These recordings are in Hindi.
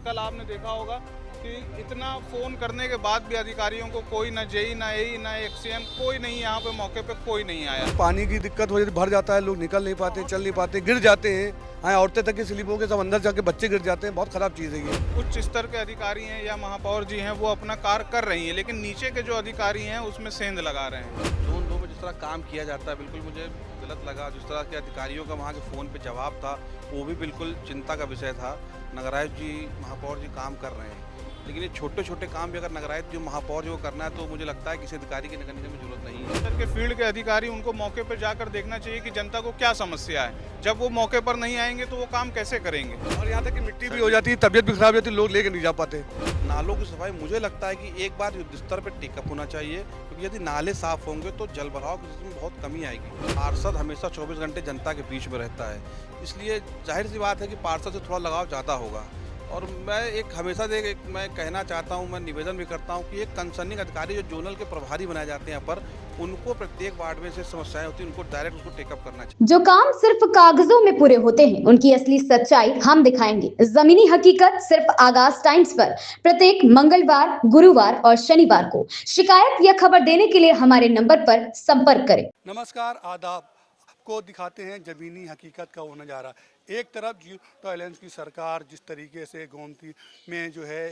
कल आपने देखा होगा कि इतना फ़ोन करने के बाद भी अधिकारियों को कोई ना जेई ना एई ना एक्सीएम कोई नहीं, यहाँ पे मौके पे कोई नहीं आया। पानी की दिक्कत हो जाती, भर जाता है, लोग निकल नहीं पाते, चल नहीं पाते, गिर जाते हैं। हाँ, औरतें तक की स्लिप होकर सब अंदर जाके बच्चे गिर जाते हैं। बहुत खराब चीज़ है ये। उच्च स्तर के अधिकारी हैं या महापौर जी हैं, वो अपना कार्य कर रही हैं, लेकिन नीचे के जो अधिकारी हैं उसमें सेंध लगा रहे हैं। ज़ोन 2 में जिस तरह काम किया जाता है बिल्कुल मुझे गलत लगा। जिस तरह के अधिकारियों का वहाँ के फ़ोन पे जवाब था वो भी बिल्कुल चिंता का विषय था। नगरायुक्त जी, महापौर जी काम कर रहे हैं, लेकिन ये छोटे छोटे काम भी अगर नगरायुक्त जो महापौर जी को करना है तो मुझे लगता है किसी अधिकारी के करने की जरूरत नहीं है। स्तर के फील्ड के अधिकारी, उनको मौके पर जाकर देखना चाहिए कि जनता को क्या समस्या है। जब वो मौके पर नहीं आएंगे तो वो काम कैसे करेंगे। और यहाँ तक कि मिट्टी भी हो जाती है, तबियत भी खराब हो जाती है, लोग लेके नहीं जा पाते। नालों की सफाई मुझे लगता है कि एक बार युद्ध स्तर पर टेकअप होना चाहिए, क्योंकि यदि नाले साफ होंगे तो जल भराव की स्थिति में बहुत कमी आएगी। पार्षद हमेशा 24 घंटे जनता के बीच में रहता है, इसलिए जाहिर सी बात है कि पार्षद से थोड़ा लगाव ज़्यादा होगा। और मैं हमेशा से मैं कहना चाहता हूं, मैं निवेदन भी करता हूं कि एक कंसर्निंग अधिकारी जो जोनल के प्रभारी बनाए जाते हैं यहाँ पर, उनको प्रत्येक वार्ड में से समस्याएं होती हैं, उनको डायरेक्ट उसको टेकअप करना चाहिए। जो काम सिर्फ कागजों में पूरे होते हैं, उनकी असली सच्चाई हम दिखाएंगे। जमीनी हकीकत सिर्फ आगाज टाइम्स पर प्रत्येक मंगलवार, गुरुवार और शनिवार को। शिकायत या खबर देने के लिए हमारे नंबर पर संपर्क करें। नमस्कार, आदाब। आपको दिखाते हैं ज़मीनी हकीकत का वो नज़ारा। एक तरफ जनता अलायंस की सरकार जिस तरीके से गोमती में जो है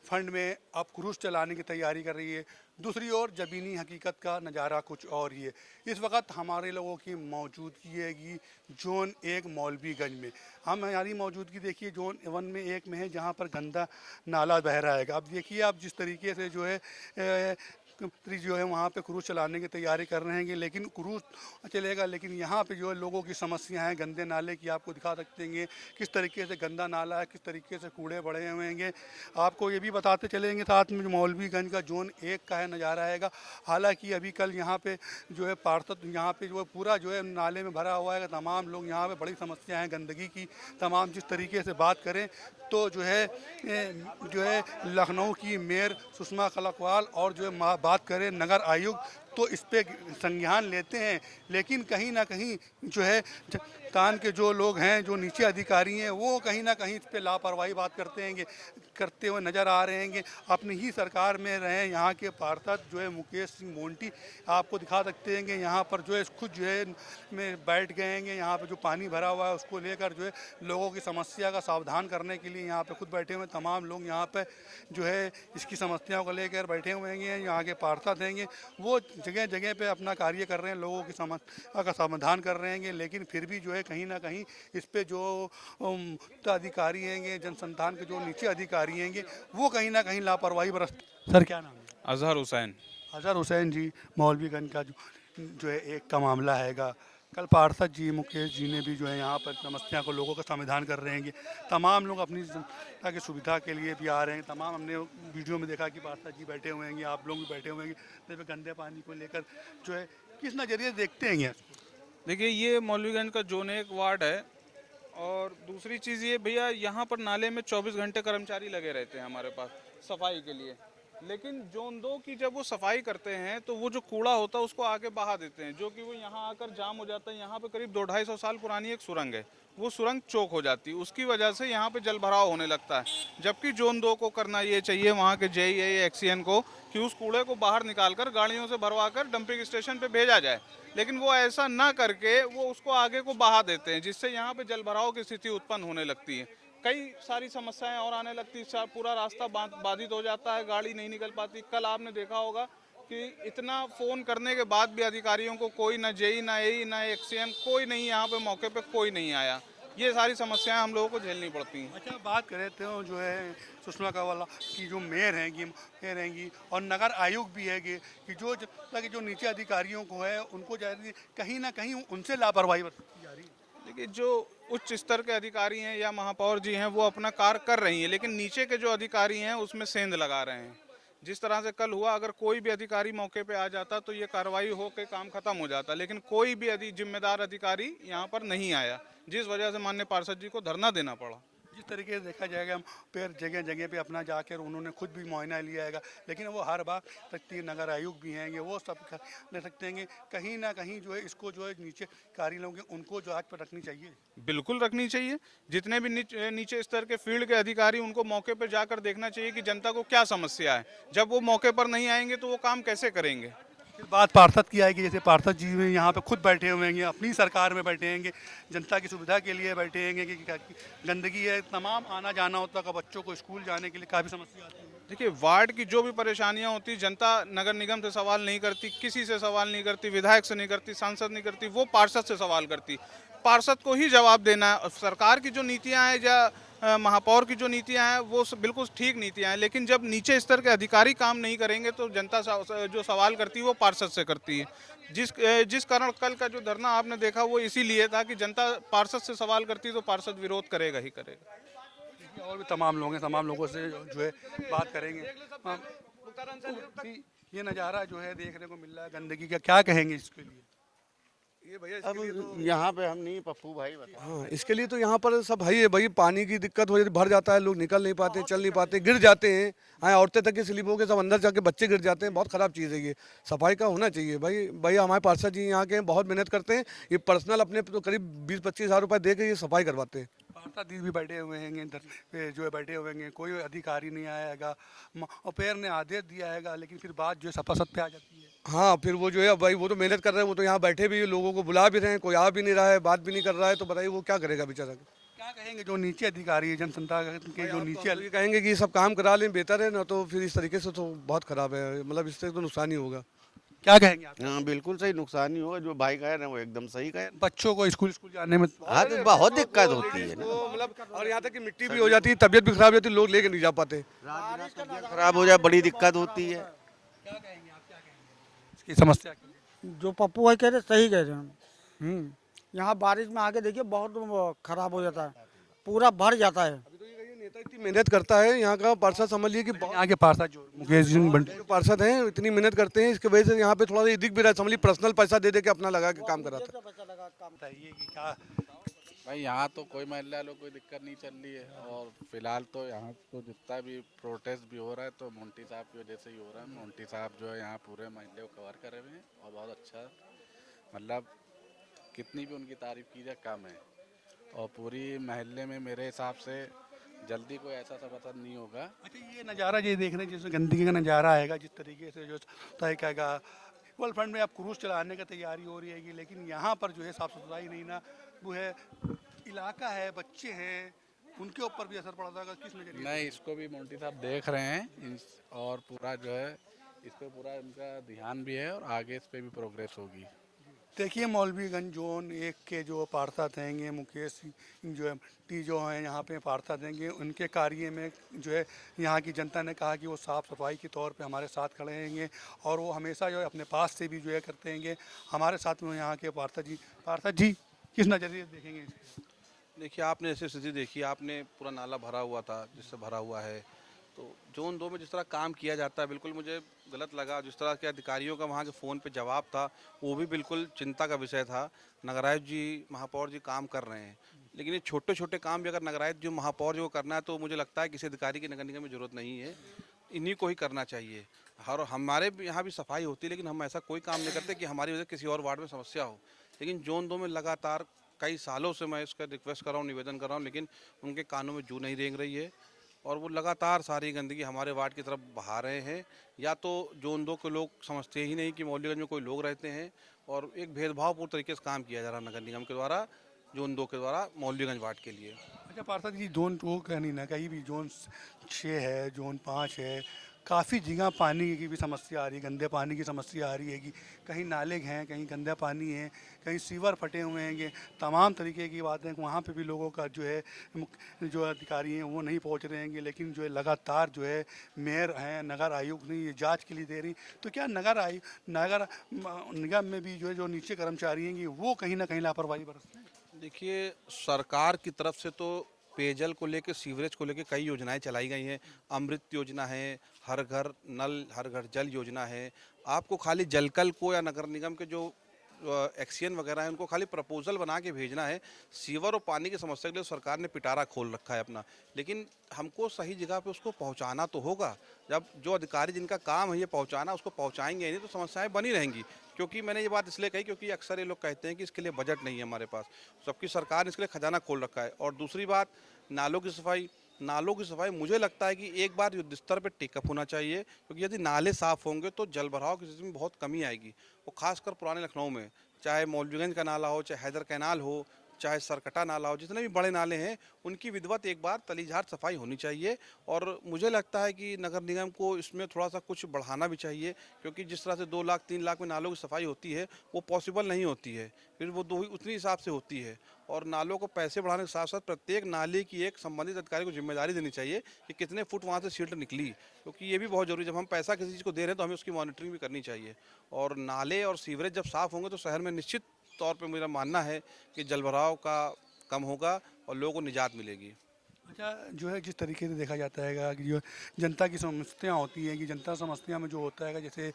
फंड में अब क्रूज चलाने की तैयारी कर रही है, दूसरी ओर ज़मीनी हकीकत का नज़ारा कुछ और ही है। इस वक्त हमारे लोगों की मौजूदगी है जोन 1 मौलवीगंज में। हमारी मौजूदगी देखिए जोन 1 में 1 में है, जहाँ पर गंदा नाला बह रहा है। अब देखिए आप जिस तरीके से जो है जो है वहाँ पे क्रूज चलाने की तैयारी कर रहे हैं, लेकिन क्रूज चलेगा, लेकिन यहाँ पे जो है लोगों की समस्या है गंदे नाले की। आपको दिखा सकते हैं किस तरीके से गंदा नाला है, किस तरीके से कूड़े बढ़े हुए हैं। आपको ये भी बताते चलेंगे साथ में जो मौलवीगंज का जोन 1 का है नज़ारा आएगा। हालांकि अभी कल यहाँ पे जो है पार्षद यहाँ पे जो है पूरा जो है नाले में भरा हुआ है। तमाम लोग यहाँ पे बड़ी समस्या है गंदगी की। तमाम जिस तरीके से बात करें तो जो है लखनऊ की मेयर सुषमा कलकवाल और जो है बात करें नगर आयुक्त, तो इस पे संज्ञान लेते हैं, लेकिन कहीं ना कहीं जो है कान के जो लोग हैं, जो नीचे अधिकारी हैं, वो कहीं ना कहीं इस पे लापरवाही बात करते हुए नज़र आ रहे हैं। अपनी ही सरकार में रहे यहाँ के पार्षद जो है मुकेश सिंह मोंटी, आपको दिखा सकते हैं यहाँ पर जो है खुद जो है में बैठ गए हैं। यहाँ पर जो पानी भरा हुआ है उसको लेकर जो है लोगों की समस्या का सावधान करने के लिए यहाँ पे खुद बैठे हुए तमाम लोग यहाँ पे जो है इसकी समस्याओं को लेकर बैठे हुए हैं। यहाँ के पार्षद हैं वो जगह जगह पे अपना कार्य कर रहे हैं, लोगों की समस्या का समाधान कर रहे हैं, लेकिन फिर भी जो है कहीं ना कहीं इस पे जो अधिकारी हैं, जनसंस्थान के जो नीचे अधिकारी हैं, वो कहीं ना कहीं लापरवाही बरतते। सर क्या नाम है? अजहर हुसैन। अजहर हुसैन जी, मौलवीगंज का जो है एक का मामला हैगा। कल पार्षद जी मुकेश जी ने भी जो है यहाँ पर समस्या को लोगों का समाधान कर रहे हैं। तमाम लोग अपनी जनता की सुविधा के लिए भी आ रहे हैं। तमाम हमने वीडियो में देखा कि पार्षद जी बैठे हुए हैं, आप लोग भी बैठे हुए हैं। गंदे पानी को लेकर जो है किस नज़रिए से देखते हैं? देखिए, ये मौलवीगंज का जोन 1 वार्ड है, और दूसरी चीज़ ये भैया, यहाँ पर नाले में 24 घंटे कर्मचारी लगे रहते हैं हमारे पास सफाई के लिए, लेकिन जोन 2 की जब वो सफाई करते हैं तो वो जो कूड़ा होता है उसको आगे बहा देते हैं, जो कि वो यहाँ आकर जाम हो जाता है। यहाँ पे करीब 200-250 साल पुरानी एक सुरंग है, वो सुरंग चौक हो जाती है, उसकी वजह से यहाँ पे जल भराव होने लगता है। जबकि जोन 2 को करना ये चाहिए, वहाँ के जेई एक्सीएन को, कि उस कूड़े को बाहर निकालकर गाड़ियों से भरवा कर डंपिंग स्टेशन पे भेजा जाए, लेकिन वो ऐसा ना करके वो उसको आगे को बहा देते हैं, जिससे यहाँ पे जल भराव की स्थिति उत्पन्न होने लगती है। कई सारी समस्याएं और आने लगती है, पूरा रास्ता बाधित हो जाता है, गाड़ी नहीं निकल पाती। कल आपने देखा होगा कि इतना फ़ोन करने के बाद भी अधिकारियों को कोई ना जेई ना एई ना एक्सीएम कोई नहीं, यहाँ पे मौके पे कोई नहीं आया। ये सारी समस्याएं हम लोगों को झेलनी पड़ती हैं। अच्छा, बात करें तो जो है सुषमा कलकवाल की जो मेयर रहेंगी और नगर आयुक्त भी है कि जो नीचे अधिकारियों को है उनको कहीं ना कहीं उनसे लापरवाही बरती जा रही है। देखिए, जो उच्च स्तर के अधिकारी हैं या महापौर जी हैं, वो अपना कार्य कर रही हैं, लेकिन नीचे के जो अधिकारी हैं उसमें सेंध लगा रहे हैं। जिस तरह से कल हुआ, अगर कोई भी अधिकारी मौके पे आ जाता तो ये कार्रवाई होकर काम खत्म हो जाता, लेकिन कोई भी जिम्मेदार अधिकारी यहाँ पर नहीं आया, जिस वजह से माननीय पार्षद जी को धरना देना पड़ा। जिस तरीके से देखा जाएगा, फिर जगह जगह पे अपना जाकर उन्होंने खुद भी मुआयना लिया है, लेकिन वो हर बार तक नगर आयुक्त भी हैं वो सब ले सकते हैं। कहीं ना कहीं जो है इसको जो है नीचे कार्य लोग हैं उनको जो आज पर रखनी चाहिए। बिल्कुल रखनी चाहिए। जितने भी नीचे स्तर के फील्ड के अधिकारी, उनको मौके पर जाकर देखना चाहिए कि जनता को क्या समस्या है। जब वो मौके पर नहीं आएंगे तो वो काम कैसे करेंगे। फिर बात पार्षद की आएगी, जैसे पार्षद जी में यहाँ पे खुद बैठे हुए हैं, अपनी सरकार में बैठे हैं, जनता की सुविधा के लिए बैठे हैं कि गंदगी है, तमाम आना जाना होता है, बच्चों को स्कूल जाने के लिए काफ़ी समस्या आती है। देखिए, वार्ड की जो भी परेशानियां होती, जनता नगर निगम से सवाल नहीं करती, किसी से सवाल नहीं करती, विधायक से नहीं करती, सांसद नहीं करती, वो पार्षद से सवाल करती। पार्षद को ही जवाब देना है। सरकार की जो नीतियां हैं या महापौर की जो नीतियां हैं वो बिल्कुल ठीक नीतियां हैं, लेकिन जब नीचे स्तर के अधिकारी काम नहीं करेंगे तो जनता जो सवाल करती है वो पार्षद से करती है। जिस कारण कल का जो धरना आपने देखा वो इसीलिए था कि जनता पार्षद से सवाल करती तो पार्षद विरोध करेगा ही करेगा। और भी तमाम लोग हैं, तमाम लोगों से जो है बात करेंगे। ये नज़ारा जो है देखने को मिल रहा है गंदगी का, क्या कहेंगे इसके लिए? ये भैया अब यहाँ पे हम नहीं, पप्पू भाई बता। हाँ, इसके लिए तो यहाँ पर सब भाई है भाई, पानी की दिक्कत हो जाती, भर जाता है, लोग निकल नहीं पाते, चल नहीं पाते, गिर जाते हैं। हाँ, औरतें तक की स्लिप हो के सब अंदर जाके बच्चे गिर जाते हैं। बहुत ख़राब चीज़ है ये, सफाई का होना चाहिए भाई। भाई हमारे पार्षद जी यहाँ के बहुत मेहनत करते हैं, ये पर्सनल अपने तो करीब 20-25 हज़ार रुपये दे के ये सफाई करवाते हैं। पार्षद जी भी बैठे हुए हैं इधर पे, जो है बैठे हुए हैं, कोई अधिकारी नहीं आएगा और पैर ने आदेश दिया है, लेकिन फिर बात जो है सपासत पे आ जाती है। हाँ, फिर वो जो है भाई वो तो मेहनत कर रहे हैं, वो तो यहाँ बैठे भी लोगों को बुला भी रहे हैं, कोई आ भी नहीं रहा है, बात भी नहीं कर रहा है, तो बताइए वो क्या करेगा बेचारा। क्या कहेंगे जो नीचे अधिकारी है, जनसंता के जो नीचे ये कहेंगे कि ये सब काम करा लें बेहतर है ना, तो फिर इस तरीके से तो बहुत ख़राब है, मतलब इससे तो नुकसान ही होगा। क्या कहेंगे आप? हाँ बिल्कुल सही, नुकसान ही होगा। जो भाई कह रहे हैं वो एकदम सही कह रहे हैं। बच्चों को स्कूल जाने में हाँ तो बहुत दिक्कत होती है ना, मतलब और यहाँ तक कि मिट्टी भी हो जाती है, तबीयत भी खराब हो जाती है, लोग लेके नहीं जा पाते। तबीयत खराब हो जाए बड़ी दिक्कत होती है। इसकी समस्या के लिए? जो पप्पू भाई कह रहे सही कह रहे हैं। यहाँ बारिश में आके देखिए बहुत खराब हो जाता है, पूरा भर जाता है। नेता इतनी मेहनत करता है, यहाँ का पार्षद समझ लिए कि यहाँ के पार्षद जो मुकेश जी बंटी जो पार्षद हैं इतनी मेहनत करते हैं, इसकी वजह से यहाँ पे थोड़ा सा दिख भी रहा है, समझ लीजिए पर्सनल पैसा दे दे के अपना लगा के काम कराता है। बताइए कि क्या भाई यहाँ तो कोई महिला लोग कोई दिक्कत नहीं चल रही है, और फिलहाल तो यहाँ तो जितना भी प्रोटेस्ट भी हो रहा है तो मोंटी साहब की वजह से ही हो रहा है। मोंटी साहब जो है यहाँ पूरे महल्ले को कवर करे हुए हैं और बहुत अच्छा, मतलब कितनी भी उनकी तारीफ की जाए कम है। और पूरी महल्ले में मेरे हिसाब से जल्दी कोई ऐसा सफाई नहीं होगा। अच्छा, ये नज़ारा ये देख रहे हैं जिसमें गंदगी का नज़ारा आएगा, जिस तरीके से जो तय कहेगा वर्ल्ड फंड में आप क्रूज चलाने की तैयारी हो रही है, लेकिन यहाँ पर जो है साफ सुथराई नहीं ना, वो है इलाका है, बच्चे हैं, उनके ऊपर भी असर पड़ता है किस नजरिए? नहीं, इसको भी मोंटी साहब देख रहे हैं और पूरा जो है इस पर पूरा इनका ध्यान भी है और आगे इस पर भी प्रोग्रेस होगी। देखिए, मौलवीगंज जोन 1 के जो पार्षद हैं मुकेश जो है टी जो हैं यहाँ पे पार्षद हैं, उनके कार्य में जो है यहाँ की जनता ने कहा कि वो साफ़ सफाई के तौर पे हमारे साथ खड़े हैं और वो हमेशा जो है अपने पास से भी जो है करते हैं हमारे साथ में। यहाँ के पार्षद जी किस नज़रिए से देखेंगे इसको? देखिए, आपने जैसे स्थिति देखी, आपने पूरा नाला भरा हुआ था, जिससे भरा हुआ है, तो जोन 2 में जिस तरह काम किया जाता है बिल्कुल मुझे गलत लगा। जिस तरह के अधिकारियों का वहाँ के फ़ोन पे जवाब था वो भी बिल्कुल चिंता का विषय था। नगरायुक्त जी, महापौर जी काम कर रहे हैं, लेकिन ये छोटे छोटे काम भी अगर नगरायुक्त जो महापौर जी को करना है तो मुझे लगता है किसी अधिकारी की नगर निगम में ज़रूरत नहीं है, इन्हीं को ही करना चाहिए। और हमारे यहाँ भी सफाई होती है, लेकिन हम ऐसा कोई काम नहीं करते कि हमारी वजह से किसी और वार्ड में समस्या हो। लेकिन जोन 2 में लगातार कई सालों से मैं इसका रिक्वेस्ट कर रहा हूँ, निवेदन कर रहा हूँ, लेकिन उनके कानों में जू नहीं रेंग रही है और वो लगातार सारी गंदगी हमारे वार्ड की तरफ बहा रहे हैं। या तो जोन 2 के लोग समझते ही नहीं कि मौलवीगंज में कोई लोग रहते हैं और एक भेदभावपूर्ण तरीके से काम किया जा रहा है नगर निगम के द्वारा, जोन 2 के द्वारा मौलवीगंज वार्ड के लिए। अच्छा पार्षद जी, जोन 2 कहीं ना कहीं भी जोन 6 है, जोन 5 है, काफ़ी जगह पानी की भी समस्या आ रही है, गंदे पानी की समस्या आ रही है कि कहीं नाले हैं, कहीं गंदा पानी है, कहीं सीवर फटे हुए हैं, तमाम तरीके की बातें। वहाँ पे भी लोगों का जो है जो अधिकारी हैं वो नहीं पहुँच रहे हैं, लेकिन जो है लगातार जो है मेयर हैं, नगर आयुक्त नहीं ये जांच के लिए दे रही। तो क्या नगर निगम में भी जो है जो नीचे कर्मचारी हैं वो कहीं ना कहीं लापरवाही बरतते हैं? देखिए, सरकार की तरफ से तो पेयजल को लेकर, सीवरेज को लेकर कई योजनाएं चलाई गई हैं। अमृत योजना है, हर घर नल हर घर जल योजना है। आपको खाली जलकल को या नगर निगम के जो एक्सियन वगैरह है उनको खाली प्रपोजल बना के भेजना है। सीवर और पानी की समस्या के लिए सरकार ने पिटारा खोल रखा है अपना, लेकिन हमको सही जगह पे उसको पहुंचाना तो होगा। जब जो अधिकारी जिनका काम है ये पहुंचाना, उसको पहुंचाएंगे ही नहीं तो समस्याएं बनी रहेंगी। क्योंकि मैंने ये बात इसलिए कही क्योंकि अक्सर ये लोग कहते हैं कि इसके लिए बजट नहीं है हमारे पास, जबकि सरकार ने इसके लिए खजाना खोल रखा है। और दूसरी बात, नालों की सफाई मुझे लगता है कि एक बार युद्ध स्तर पर टेकअप होना चाहिए, क्योंकि यदि नाले साफ होंगे तो जल भराव की स्थिति में बहुत कमी आएगी। और खासकर पुराने लखनऊ में, चाहे मौलवीगंज का नाला हो, चाहे हैदर कैनाल हो, चाहे सरकटा नाला हो, जितने भी बड़े नाले हैं उनकी विधिवत एक बार तलीझार सफाई होनी चाहिए। और मुझे लगता है कि नगर निगम को इसमें थोड़ा सा कुछ बढ़ाना भी चाहिए, क्योंकि जिस तरह से 2 लाख 3 लाख में नालों की सफाई होती है वो पॉसिबल नहीं होती है, फिर वो दो ही उतनी हिसाब से होती है। और नालों को पैसे बढ़ाने के साथ साथ प्रत्येक नाले की एक संबंधित अधिकारी को जिम्मेदारी देनी चाहिए कि कितने फुट वहाँ से सील्ट निकली, क्योंकि ये भी बहुत जरूरी है। जब हम पैसा किसी चीज़ को दे रहे हैं तो हमें उसकी मॉनिटरिंग भी करनी चाहिए। और नाले और सीवरेज जब साफ़ होंगे तो शहर में निश्चित तौर पे मेरा मानना है कि जलभराव का कम होगा और लोगों को निजात मिलेगी। अच्छा, जो है जिस तरीके से देखा जाता है कि जो जनता की समस्याएं होती हैं कि जनता समस्या में जो होता है जैसे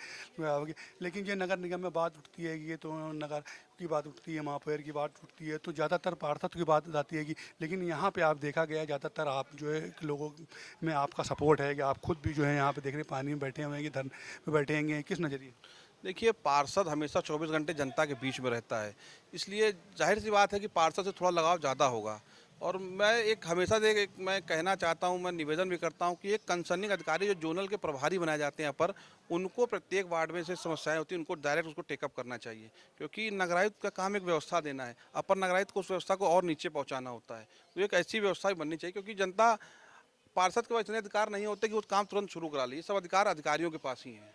लेकिन ये नगर निगम में बात उठती है कि ये तो नगर की बात उठती है, महापौर की बात उठती है, तो ज़्यादातर पार्षद की बात आती है कि लेकिन यहाँ पे आप देखा गया ज़्यादातर आप जो है लोगों में आपका सपोर्ट है कि आप खुद भी जो है यहाँ पे देख रहे पानी में बैठे हुए हैं कि धरने में बैठे हैं, किस नज़रिए? देखिए, पार्षद हमेशा 24 घंटे जनता के बीच में रहता है, इसलिए जाहिर सी बात है कि पार्षद से थोड़ा लगाव ज़्यादा होगा। और मैं मैं कहना चाहता हूं, मैं निवेदन भी करता हूं कि एक कंसर्निंग अधिकारी जो जोनल के प्रभारी बनाए जाते हैं यहाँ पर, उनको प्रत्येक वार्ड में से समस्याएं होती हैं उनको डायरेक्ट उसको टेकअप करना चाहिए, क्योंकि नगरायुक्त का काम एक व्यवस्था देना है, अपर नगरायुक्त को उस व्यवस्था को और नीचे पहुँचाना होता है। तो एक ऐसी व्यवस्था बननी चाहिए, क्योंकि जनता पार्षद के पास इतने अधिकार नहीं होते कि वो काम तुरंत शुरू करा ले, सब अधिकार अधिकारियों के पास ही हैं।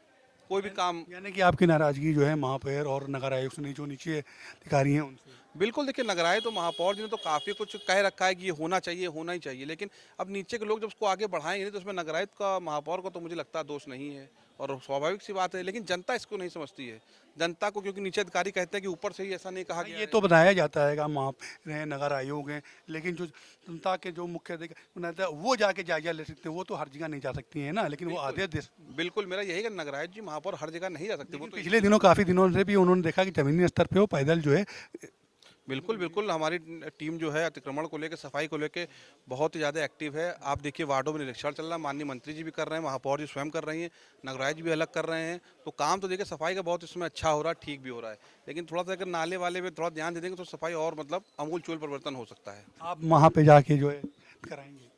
कोई भी काम यानी कि आपकी नाराज़गी जो है महापौर और नगर आयुक्त ने जो नीचे अधिकारी हैं उनसे? बिल्कुल, देखिए, नगराए तो महापौर जी ने तो काफ़ी कुछ कह रखा है कि ये होना चाहिए, होना ही चाहिए, लेकिन अब नीचे के लोग जब उसको आगे बढ़ाएंगे नहीं तो उसमें नगरायुक्त का, महापौर का तो मुझे लगता है दोष नहीं है। और स्वाभाविक सी बात है, लेकिन जनता इसको नहीं समझती है। जनता को, क्योंकि नीचे अधिकारी कहते हैं कि ऊपर से ही ऐसा नहीं कहा गया ये है। तो बताया जाता है कि महापौर हैं, नगर आयोग हैं, लेकिन जो जनता के जो मुख्य अधिकारी वो जाके जायजा ले सकते हैं, वो तो हर जगह नहीं जा सकती है ना, लेकिन वो आदेश दे सकते हैं। बिल्कुल, मेरा यही है कि नगरायुक्त जी, महापौर हर जगह नहीं जा सकते, वो तो पिछले दिनों काफ़ी दिनों से भी उन्होंने देखा कि जमीनी स्तर पे वो पैदल जो है बिल्कुल, बिल्कुल, हमारी टीम जो है अतिक्रमण को लेके, सफाई को लेके बहुत ही ज़्यादा एक्टिव है। आप देखिए, वार्डों में निरीक्षण चल रहा है, माननीय मंत्री जी भी कर रहे हैं, महापौर जी स्वयं कर रही हैं, नगरायुक्त भी अलग कर रहे हैं। तो काम तो देखिए सफाई का बहुत इसमें अच्छा हो रहा है, ठीक भी हो रहा है, लेकिन थोड़ा सा अगर नाले वाले में थोड़ा ध्यान दे देंगे तो सफाई और मतलब आमूल-चूल परिवर्तन हो सकता है। आप वहाँ पे जाके जो है कराएंगे।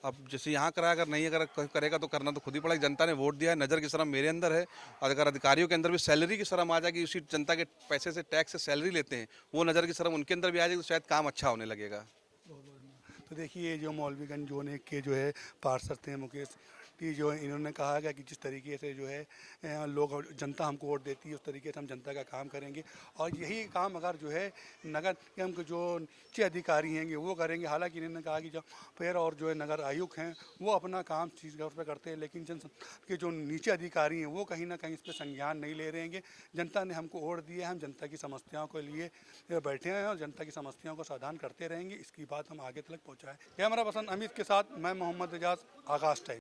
अब जैसे यहाँ करा, अगर नहीं अगर करेगा तो करना तो खुद ही पड़ेगा। जनता ने वोट दिया है, नज़र की शर्म मेरे अंदर है, और अगर अधिकारियों के अंदर भी सैलरी की शर्म आ जाएगी, उसी जनता के पैसे से, टैक्स से सैलरी लेते हैं, वो नज़र की शर्म उनके अंदर भी आ जाएगी, तो शायद काम अच्छा होने लगेगा। तो देखिए, जो मौलवीगंज जोन एक के जो है पार्षद थे मुकेश जी, जो है इन्होंने कहा गया कि जिस तरीके से जो है लोग, जनता हमको वोट देती है उस तरीके से हम जनता का काम करेंगे, और यही काम अगर जो है नगर निगम के जो नीचे अधिकारी हैं वो करेंगे। हालांकि इन्होंने कहा कि जो पेड़ और जो है नगर आयुक्त हैं वो अपना काम चीज़ पर करते हैं, लेकिन जन के जो नीचे अधिकारी हैं वो कहीं ना कहीं इस पर संज्ञान नहीं ले रहे हैं। जनता ने हमको वोट दिया है, हम जनता की समस्याओं के लिए बैठे हैं और जनता की समस्याओं को समाधान करते रहेंगे, इसकी बात हम आगे तक पहुँचाएँ। कैमरा पर्सन अमित के साथ मैं मोहम्मद एजाज, आगाज़ टाइम।